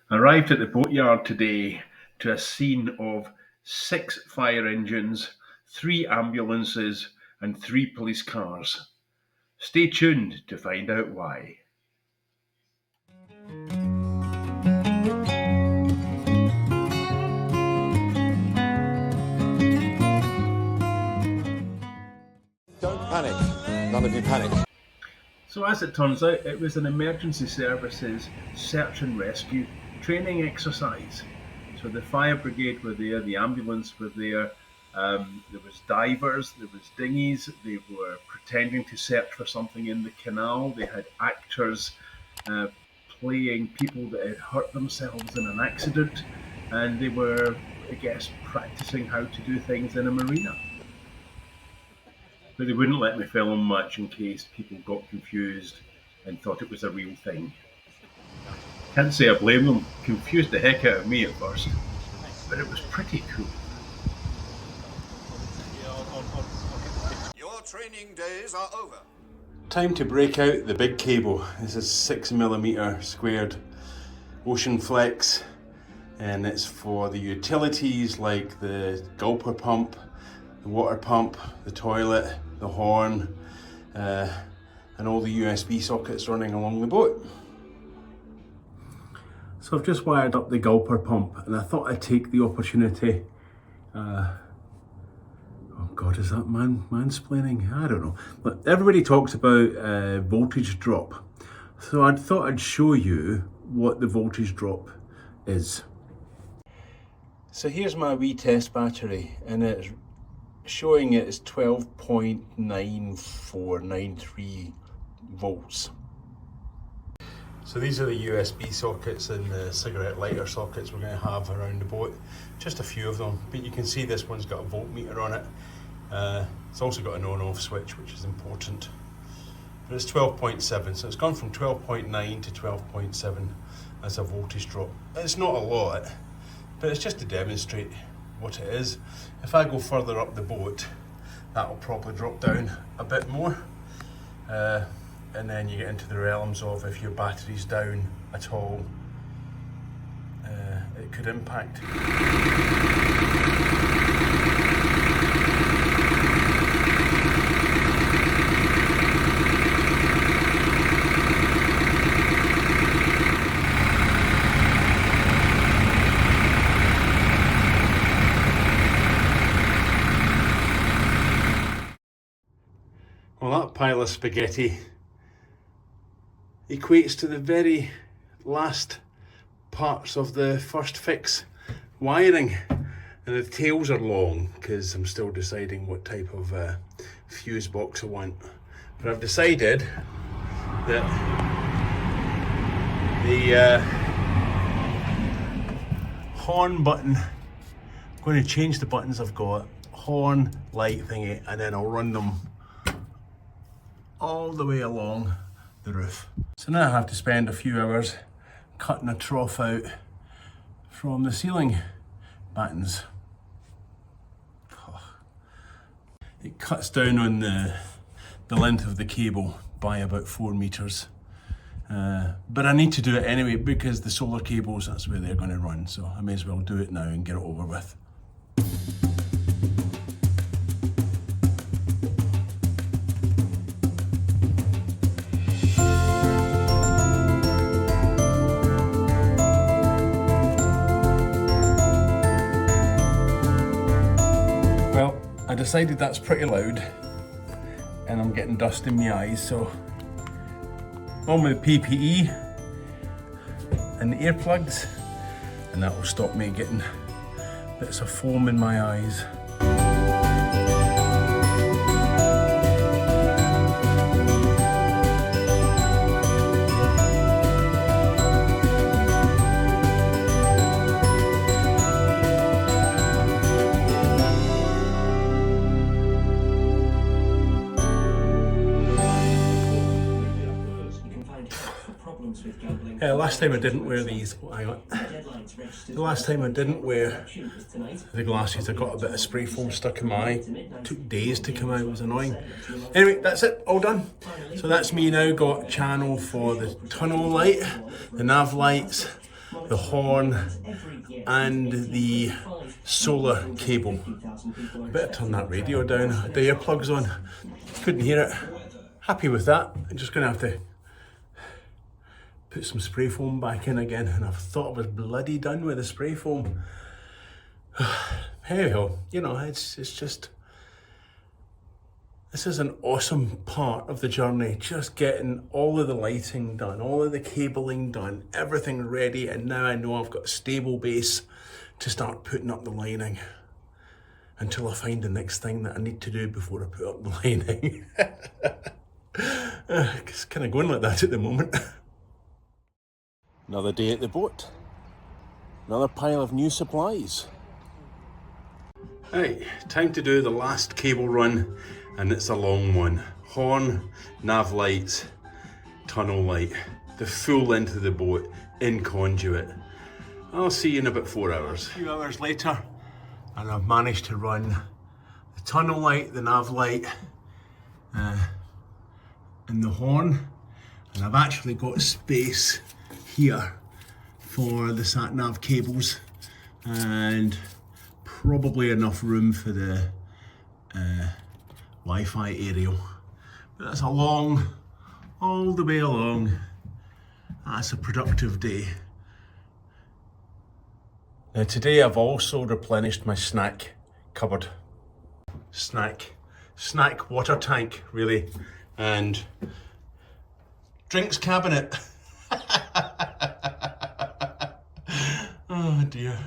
Arrived at the boatyard today to a scene of 6 fire engines, 3 ambulances, and 3 police cars. Stay tuned to find out why. Don't panic. None of you panic. So as it turns out, it was an emergency services search and rescue training exercise. So the fire brigade were there, the ambulance were there, there was divers, there was dinghies, they were pretending to search for something in the canal, they had actors playing people that had hurt themselves in an accident, and they were, I guess, practicing how to do things in a marina. But they wouldn't let me film much in case people got confused and thought it was a real thing. Can't say I blame them, confused the heck out of me at first, but it was pretty cool. Your training days are over. Time to break out the big cable. This is 6mm squared Ocean Flex, and it's for the utilities like the gulper pump, the water pump, the toilet, the horn, and all the USB sockets running along the boat. So I've just wired up the gulper pump, and I thought I'd take the opportunity. Oh God, is that mansplaining? I don't know. But everybody talks about voltage drop, so I thought I'd show you what the voltage drop is. So here's my wee test battery, and it's showing it is 12.9493 volts. So these are the USB sockets and the cigarette lighter sockets we're going to have around the boat. Just a few of them, but you can see this one's got a voltmeter on it. It's also got an on-off switch, which is important. But it's 12.7, so it's gone from 12.9 to 12.7 as a voltage drop. It's not a lot, but it's just to demonstrate what it is. If I go further up the boat, that will probably drop down a bit more. And then you get into the realms of if your battery's down at all, it could impact. Well, that pile of spaghetti equates to the very last parts of the first fix wiring, and the tails are long because I'm still deciding what type of fuse box I want. But I've decided that the horn button, I'm going to change the buttons I've got, horn, light thingy, and then I'll run them all the way along the roof. So now I have to spend a few hours cutting a trough out from the ceiling battens. It cuts down on the length of the cable by about 4 meters. But I need to do it anyway because the solar cables, that's where they're going to run. So I may as well do it now and get it over with. I decided that's pretty loud and I'm getting dust in my eyes, so on with the PPE and the earplugs, and that will stop me getting bits of foam in my eyes. Last time I didn't wear these. Hang on. The last time I didn't wear the glasses, I got a bit of spray foam stuck in my eye. It took days to come out, it was annoying. Anyway, that's it, all done. So that's me now, got channel for the tunnel light, the nav lights, the horn and the solar cable. I better turn that radio down, the earplugs on, couldn't hear it. Happy with that. I'm just going to have to put some spray foam back in again, and I thought I was bloody done with the spray foam. Hey ho, you know, it's just, this is an awesome part of the journey, just getting all of the lighting done, all of the cabling done, everything ready, and now I know I've got a stable base to start putting up the lining until I find the next thing that I need to do before I put up the lining. It's kind of going like that at the moment. Another day at the boat. Another pile of new supplies. Right, time to do the last cable run, and it's a long one. Horn, nav lights, tunnel light, the full length of the boat in conduit. I'll see you in about 4 hours. A few hours later, and I've managed to run the tunnel light, the nav light, and the horn, and I've actually got space here for the sat nav cables, and probably enough room for the Wi-Fi aerial. But that's a long, all the way along. That's a productive day. Now today I've also replenished my snack cupboard. Snack water tank, really, and drinks cabinet. Oh dear.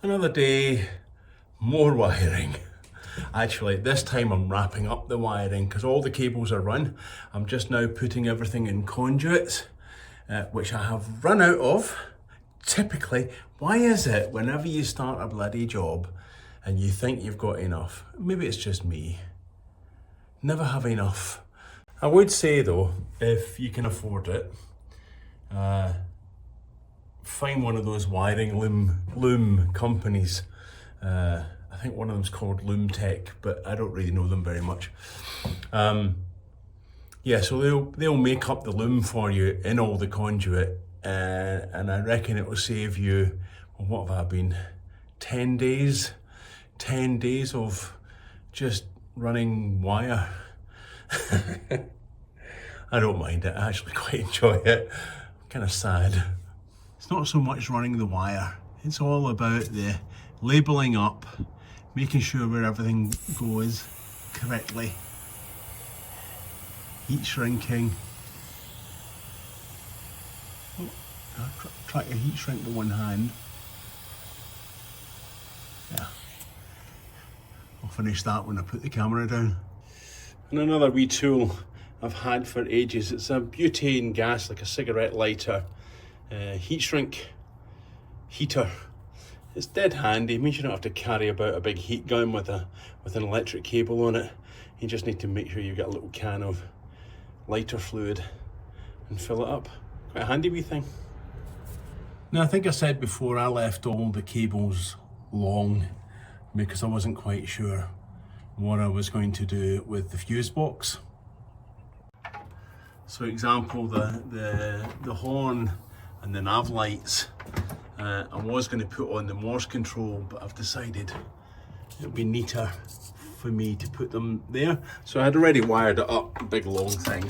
Another day, more wiring. Actually, this time I'm wrapping up the wiring because all the cables are run. I'm just now putting everything in conduits, which I have run out of. Typically, why is it whenever you start a bloody job and you think you've got enough, maybe it's just me, never have enough. I would say though, if you can afford it, find one of those wiring loom companies. I think one of them's called Loom Tech, but I don't really know them very much. Yeah, so they'll make up the loom for you in all the conduit, and I reckon it will save you, well, what have I been, 10 days? 10 days of just running wire. I don't mind it, I actually quite enjoy it. I'm kind of sad. It's not so much running the wire, it's all about the labelling up, making sure where everything goes correctly, heat shrinking. Oh, try to heat shrink with one hand. Yeah, I'll finish that when I put the camera down. And another wee tool I've had for ages, it's a butane gas, like a cigarette lighter. Heat shrink heater. It's dead handy, it means you don't have to carry about a big heat gun with an electric cable on it. You just need to make sure you've got a little can of lighter fluid and fill it up. Quite a handy wee thing. Now I think I said before I left all the cables long because I wasn't quite sure what I was going to do with the fuse box. So example, the horn and the nav lights, I was going to put on the Morse control, but I've decided it would be neater for me to put them there. So I had already wired it up, a big long thing.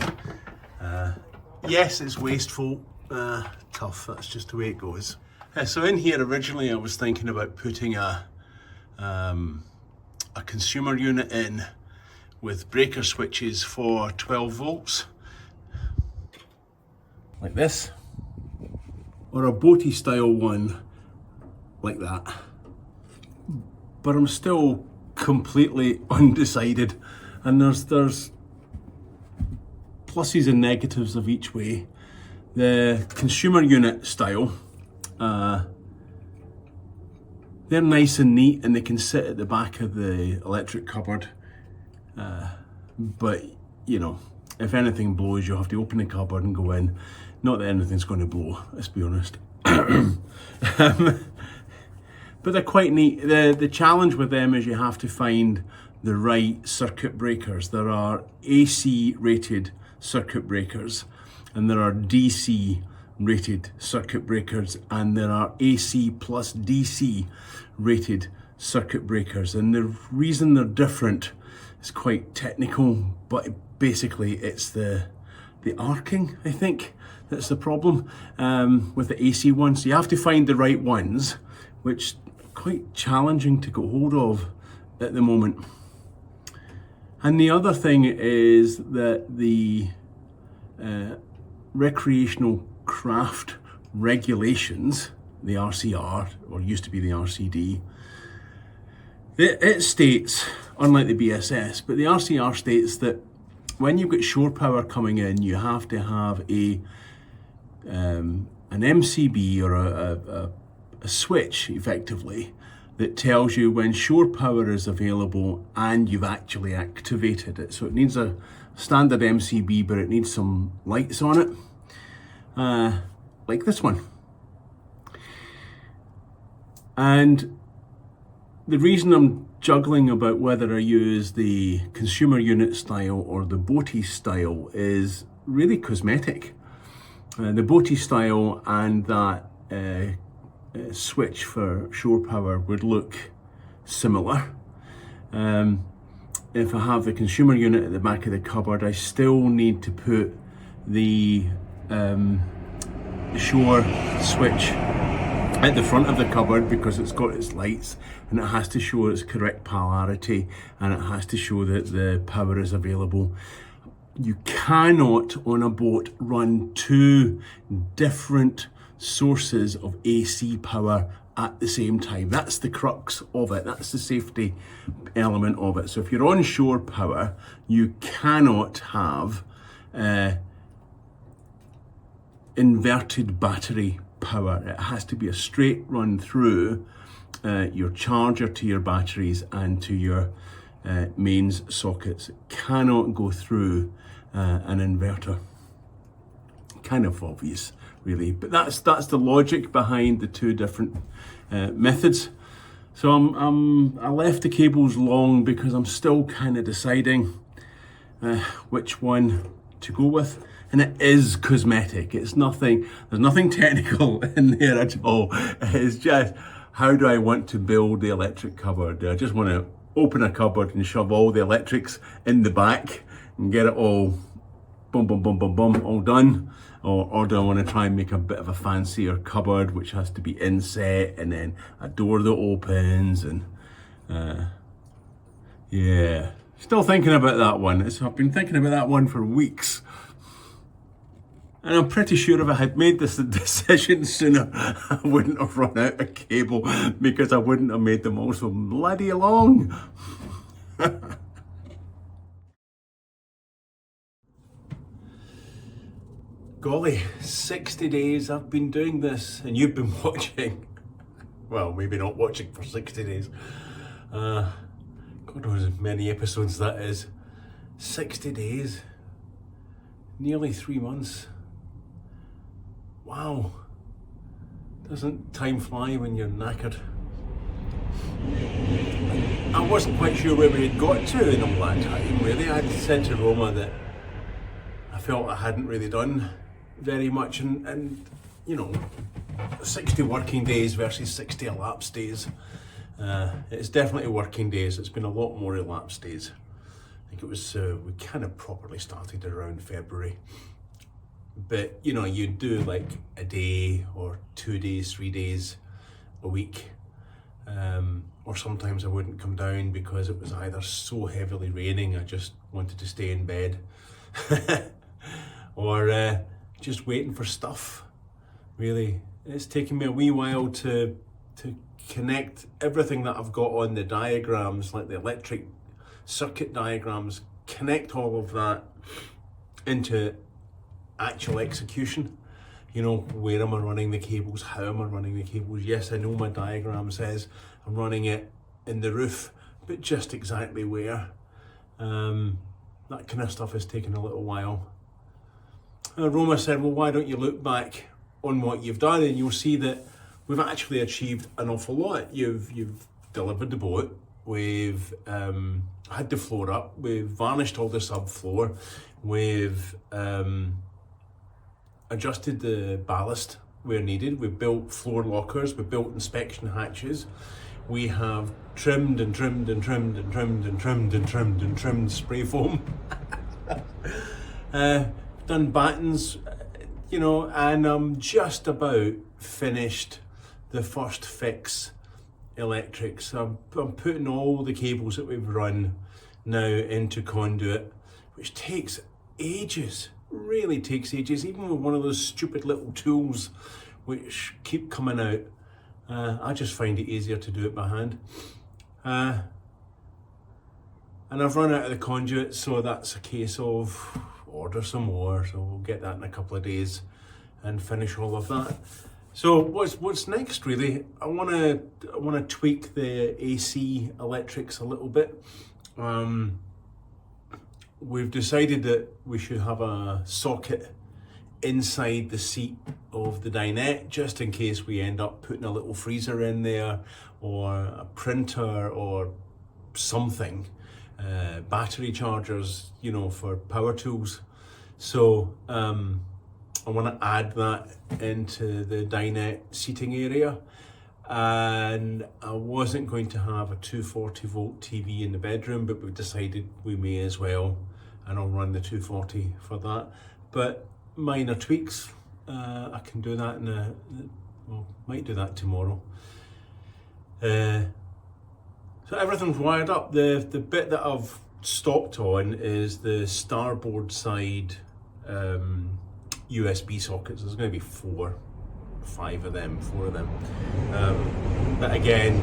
Yes, it's wasteful, tough, that's just the way it goes. So in here originally I was thinking about putting a consumer unit in with breaker switches for 12 volts. Like this. or a boaty style one like that. But I'm still completely undecided, and there's pluses and negatives of each way. The consumer unit style, they're nice and neat and they can sit at the back of the electric cupboard, but you know, if anything blows, you'll have to open the cupboard and go in. Not that anything's going to blow, let's be honest. But they're quite neat. The challenge with them is you have to find the right circuit breakers. There are AC rated circuit breakers, and there are DC rated circuit breakers, and there are AC plus DC rated circuit breakers. And the reason they're different is quite technical, but basically it's the arcing, I think, that's the problem with the AC ones. So you have to find the right ones, which quite challenging to get hold of at the moment. And the other thing is that the recreational craft regulations, the RCR, or used to be the RCD, it states, unlike the BSS, but the RCR states that when you've got shore power coming in, you have to have an MCB or a switch, effectively, that tells you when shore power is available and you've actually activated it. So it needs a standard MCB, but it needs some lights on it, like this one. And the reason I'm juggling about whether I use the consumer unit style or the boaty style is really cosmetic. The boaty style and that switch for shore power would look similar. If I have the consumer unit at the back of the cupboard, I still need to put the shore switch at the front of the cupboard because it's got its lights and it has to show its correct polarity and it has to show that the power is available. You cannot on a boat run two different sources of AC power at the same time. That's the crux of it. That's the safety element of it. So if you're on shore power, you cannot have inverted battery power. It has to be a straight run through your charger to your batteries and to your mains sockets. It cannot go through an inverter. Kind of obvious, really, but that's the logic behind the two different methods. So I left the cables long because I'm still kind of deciding which one to go with, and it is cosmetic. It's nothing. There's nothing technical in there at all. It's just, how do I want to build the electric cupboard? Do I just want to open a cupboard and shove all the electrics in the back and get it all boom, boom, boom, boom, boom, all done? Or do I want to try and make a bit of a fancier cupboard which has to be inset and then a door that opens and yeah, still thinking about that one. I've been thinking about that one for weeks. And I'm pretty sure if I had made this decision sooner, I wouldn't have run out of cable because I wouldn't have made them all so bloody long. Golly, 60 days I've been doing this and you've been watching. Well, maybe not watching for 60 days. God knows how many episodes that is. 60 days, nearly 3 months. Wow, doesn't time fly when you're knackered? I wasn't quite sure where we had got to in all that time, really. I'd said to Roma that I felt I hadn't really done very much, and you know, 60 working days versus 60 elapsed days. It's definitely working days. It's been a lot more elapsed days. I think it was, we kind of properly started around February. But you know, you do like a day or 2 days, 3 days a week. Or sometimes I wouldn't come down because it was either so heavily raining I just wanted to stay in bed. Or just waiting for stuff, really. it's taken me a wee while to connect everything that I've got on the diagrams, like the electric circuit diagrams, connect all of that into actual execution. You know, where am I running the cables? How am I running the cables? Yes, I know my diagram says I'm running it in the roof, but just exactly where. That kind of stuff has taken a little while. Roma said, well, why don't you look back on what you've done, and you'll see that we've actually achieved an awful lot. You've delivered the boat, we've had the floor up, we've varnished all the subfloor, we've adjusted the ballast where needed, we've built floor lockers, we've built inspection hatches, we have trimmed and trimmed and trimmed and trimmed and trimmed and trimmed and trimmed spray foam. Done battens, you know, and I'm just about finished the first fix electrics. I'm putting all the cables that we've run now into conduit, which takes ages, really takes ages, even with one of those stupid little tools which keep coming out. I just find it easier to do it by hand. And I've run out of the conduit, so that's a case of order some more, so we'll get that in a couple of days and finish all of that. So what's next really? I wanna tweak the AC electrics a little bit. We've decided that we should have a socket inside the seat of the dinette, just in case we end up putting a little freezer in there, or a printer or something, battery chargers, you know, for power tools. So I want to add that into the dinette seating area, and I wasn't going to have a 240 volt TV in the bedroom, but we've decided we may as well, and I'll run the 240 for that. But minor tweaks, I can do that might do that tomorrow. So everything's wired up. The bit that I've stopped on is the starboard side USB sockets. There's going to be four of them. But again,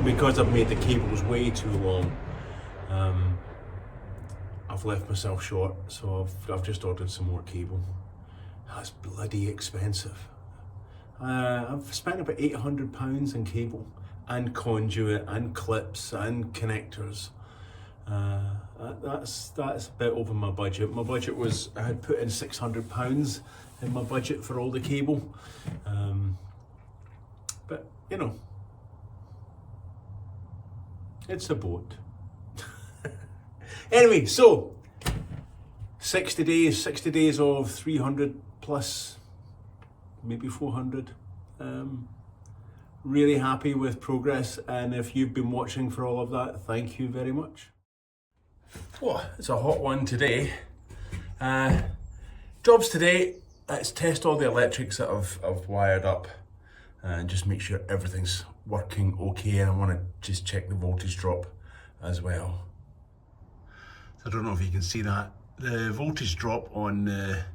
because I've made the cables way too long, I've left myself short, so I've just ordered some more cable. That's bloody expensive. I've spent about £800 in cable and conduit and clips and connectors. That's a bit over my budget. My budget was, I had put in £600 in my budget for all the cable. But you know, it's a boat. Anyway, so 60 days of 300 plus, maybe 400. Really happy with progress, and if you've been watching for all of that, thank you very much. Oh, it's a hot one today. Jobs today, let's test all the electrics that I've wired up and just make sure everything's working okay, and I want to just check the voltage drop as well. So I don't know if you can see that. The voltage drop on the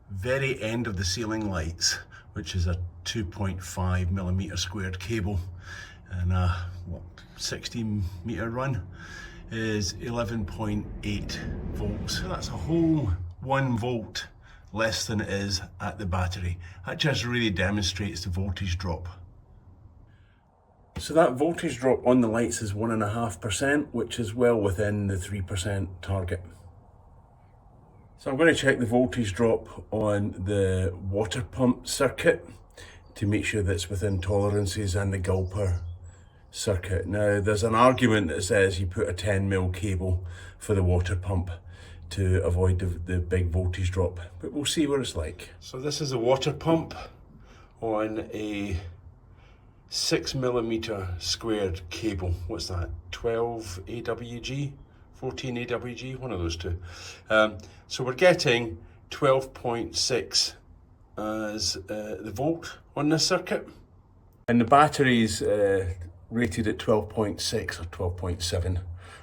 very end of the ceiling lights, which is a 2.5mm squared cable and a 60 meter run, is 11.8 volts. So that's a whole 1 volt less than it is at the battery. That just really demonstrates the voltage drop. So that voltage drop on the lights is 1.5%, which is well within the 3% target. So I'm going to check the voltage drop on the water pump circuit to make sure that's within tolerances, and the gulper circuit. Now there's an argument that says you put a 10mm cable for the water pump to avoid the big voltage drop, but we'll see what it's like. So this is a water pump on a 6mm squared cable. What's that? 12 AWG? 14 AWG? One of those two. So we're getting 12.6 as the volt on this circuit. And the battery's rated at 12.6 or 12.7.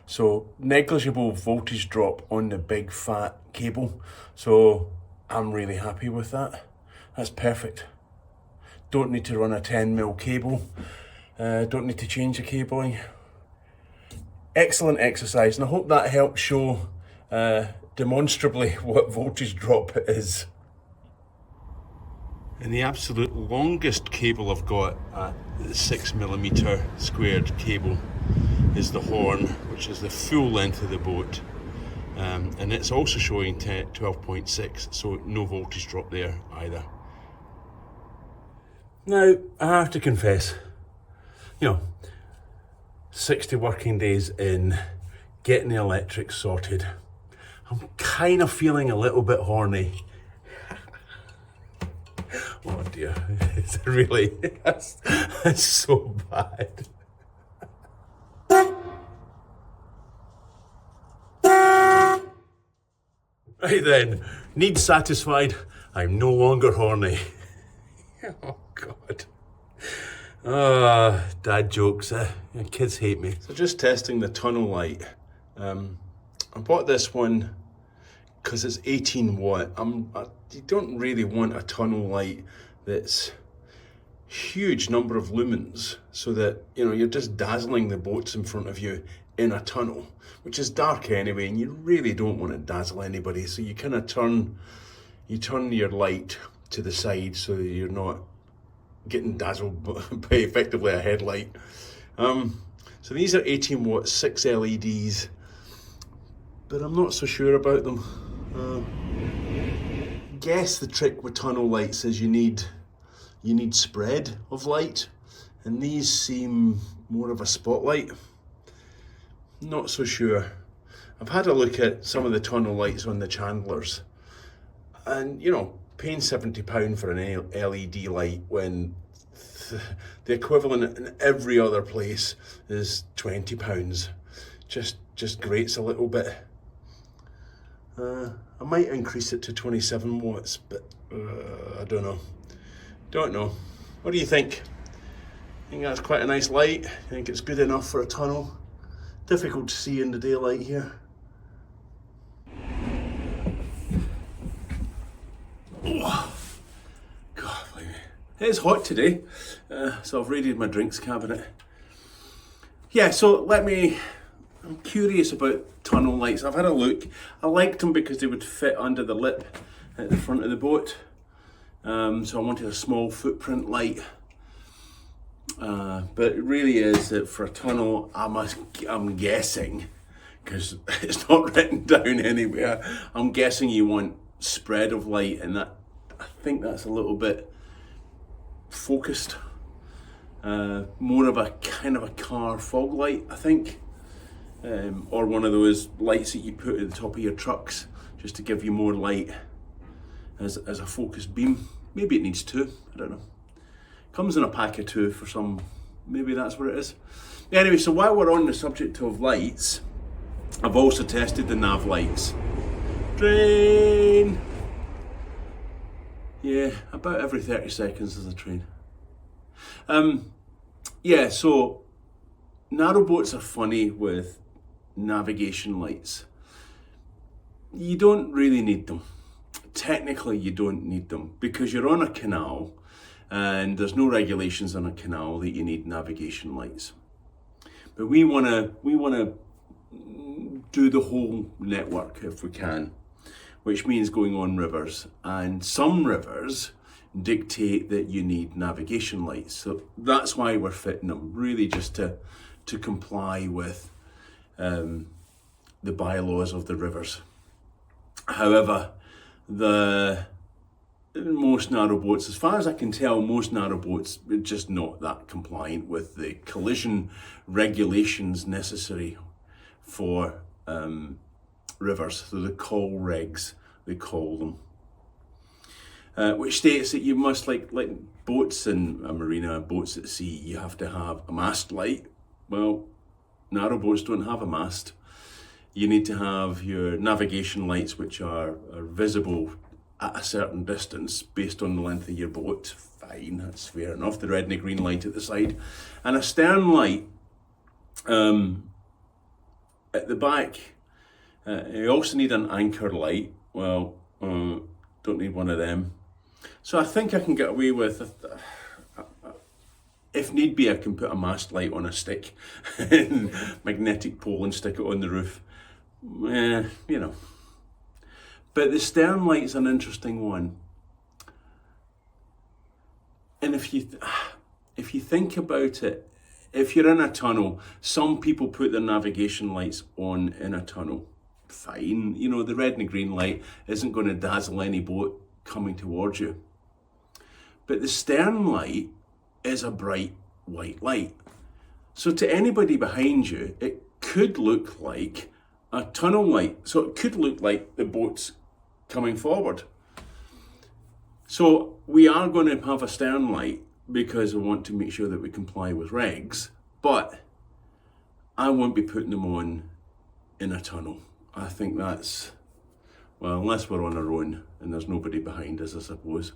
So negligible voltage drop on the big fat cable. So I'm really happy with that. That's perfect. Don't need to run a 10mm cable. Don't need to change the cabling. Excellent exercise, and I hope that helps show demonstrably what voltage drop it is. And the absolute longest cable I've got at the 6mm squared cable is the horn, which is the full length of the boat. And it's also showing 12.6, so no voltage drop there either. Now, I have to confess, 60 working days in, getting the electrics sorted, I'm kind of feeling a little bit horny. Oh dear, it's really, that's so bad. Right then, needs satisfied, I'm no longer horny. Oh God. Dad jokes, kids hate me. So just testing the tunnel light. I bought this one because it's 18 watt. You don't really want a tunnel light that's huge number of lumens, so that you're just dazzling the boats in front of you in a tunnel, which is dark anyway, and you really don't want to dazzle anybody. So you kind of turn your light to the side so that you're not getting dazzled by effectively a headlight. So these are 18 watt 6 LEDs, but I'm not so sure about them. Guess the trick with tunnel lights is you need spread of light, and these seem more of a spotlight. Not so sure. I've had a look at some of the tunnel lights on the Chandlers, and paying £70 for an LED light when the equivalent in every other place is £20 just grates a little bit. I might increase it to 27 watts, but I don't know. What do you think? I think that's quite a nice light. I think it's good enough for a tunnel. Difficult to see in the daylight here. Oh, God, blimey. It's hot today, so I've raided my drinks cabinet. Yeah, so I'm curious about tunnel lights. I've had a look. I liked them because they would fit under the lip at the front of the boat. So I wanted a small footprint light. But it really is that for a tunnel, I'm guessing, because it's not written down anywhere, I'm guessing you want spread of light, and I think that's a little bit focused. More of a kind of a car fog light, I think. Or one of those lights that you put at the top of your trucks just to give you more light as a focused beam. Maybe it needs two, I don't know. Comes in a pack of two for some, maybe that's what it is. Anyway, so while we're on the subject of lights, I've also tested the nav lights. Train! Yeah, about every 30 seconds there's a train. Yeah, so narrowboats are funny with navigation lights. You don't really need them. Technically, you don't need them because you're on a canal and there's no regulations on a canal that you need navigation lights. But we wanna do the whole network if we can, which means going on rivers. And some rivers dictate that you need navigation lights. So that's why we're fitting them, really just to comply with the bylaws of the rivers. However, most narrowboats, as far as I can tell, most narrowboats are just not that compliant with the collision regulations necessary for rivers. So the call regs, they call them. Which states that you must, like boats in a marina, boats at sea, you have to have a mast light. Well, narrowboats don't have a mast. You need to have your navigation lights, which are visible at a certain distance based on the length of your boat. Fine, that's fair enough. The red and the green light at the side. And a stern light at the back. You also need an anchor light. Well, don't need one of them. So I think I can get away with if need be, I can put a mast light on a stick and magnetic pole and stick it on the roof. You know. But the stern light's an interesting one. And if you think about it, if you're in a tunnel, some people put their navigation lights on in a tunnel. Fine, you know, the red and the green light isn't going to dazzle any boat coming towards you. But the stern light is a bright white light. So to anybody behind you, it could look like a tunnel light. So it could look like the boat's coming forward. So we are going to have a stern light because we want to make sure that we comply with regs, but I won't be putting them on in a tunnel. I think that's, well, unless we're on our own and there's nobody behind us, I suppose.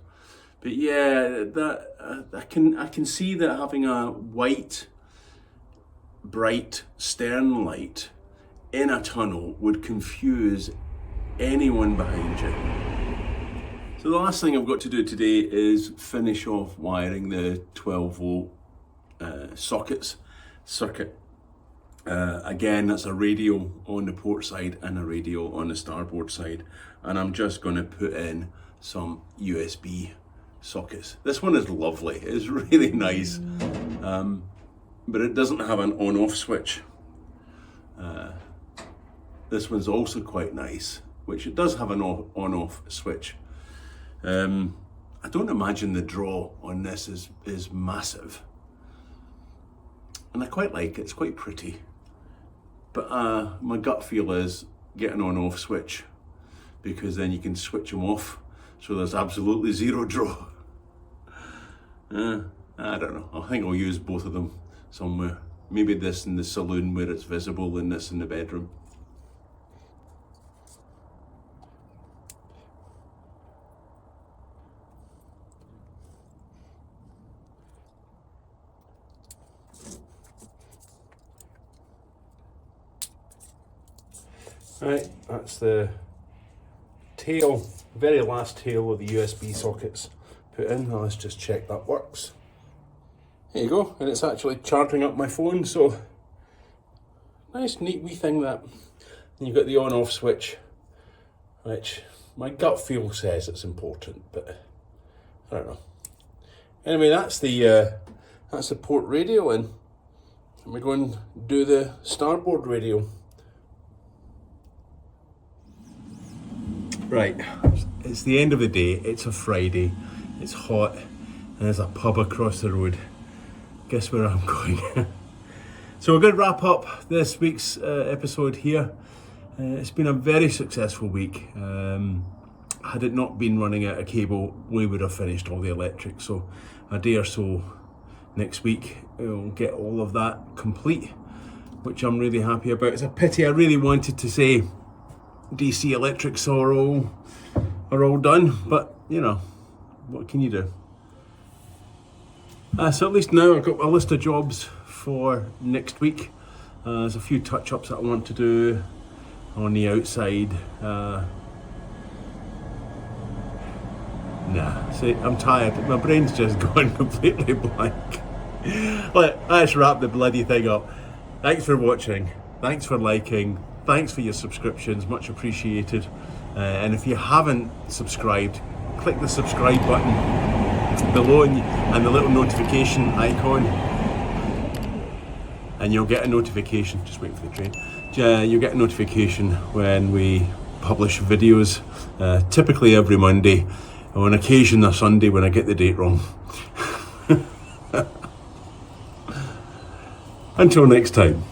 But yeah, that I can see that having a white, bright stern light in a tunnel would confuse anyone behind you. So the last thing I've got to do today is finish off wiring the 12 volt circuit. Again, that's a radio on the port side and a radio on the starboard side. And I'm just going to put in some USB sockets. This one is lovely, it's really nice. But it doesn't have an on-off switch. This one's also quite nice, which it does have an on-off switch. I don't imagine the draw on this is massive. And I quite like it, it's quite pretty. But my gut feel is get an on-off switch, because then you can switch them off so there's absolutely zero draw. I don't know, I think I'll use both of them somewhere. Maybe this in the saloon where it's visible and this in the bedroom. Right, that's the tail, very last tail of the USB sockets put in. Now let's just check that works. There you go, and it's actually charging up my phone, so nice neat wee thing that. And you've got the on-off switch, which my gut feel says it's important, but I don't know. Anyway, that's the port radio, and we're going to do the starboard radio. Right, it's the end of the day, it's a Friday, it's hot, and there's a pub across the road. Guess where I'm going? So we're going to wrap up this week's episode here. It's been a very successful week. Had it not been running out of cable, we would have finished all the electric. So a day or so next week, we'll get all of that complete, which I'm really happy about. It's a pity, I really wanted to say DC electrics are all done, but you know, what can you do? So at least now I've got a list of jobs for next week. There's a few touch-ups that I want to do on the outside. See, I'm tired. My brain's just gone completely blank. Let's wrap the bloody thing up. Thanks for watching. Thanks for liking. Thanks for your subscriptions, much appreciated. And if you haven't subscribed, click the subscribe button below and the little notification icon, and you'll get a notification. Just waiting for the train. You'll get a notification when we publish videos, typically every Monday, on occasion a Sunday when I get the date wrong. Until next time.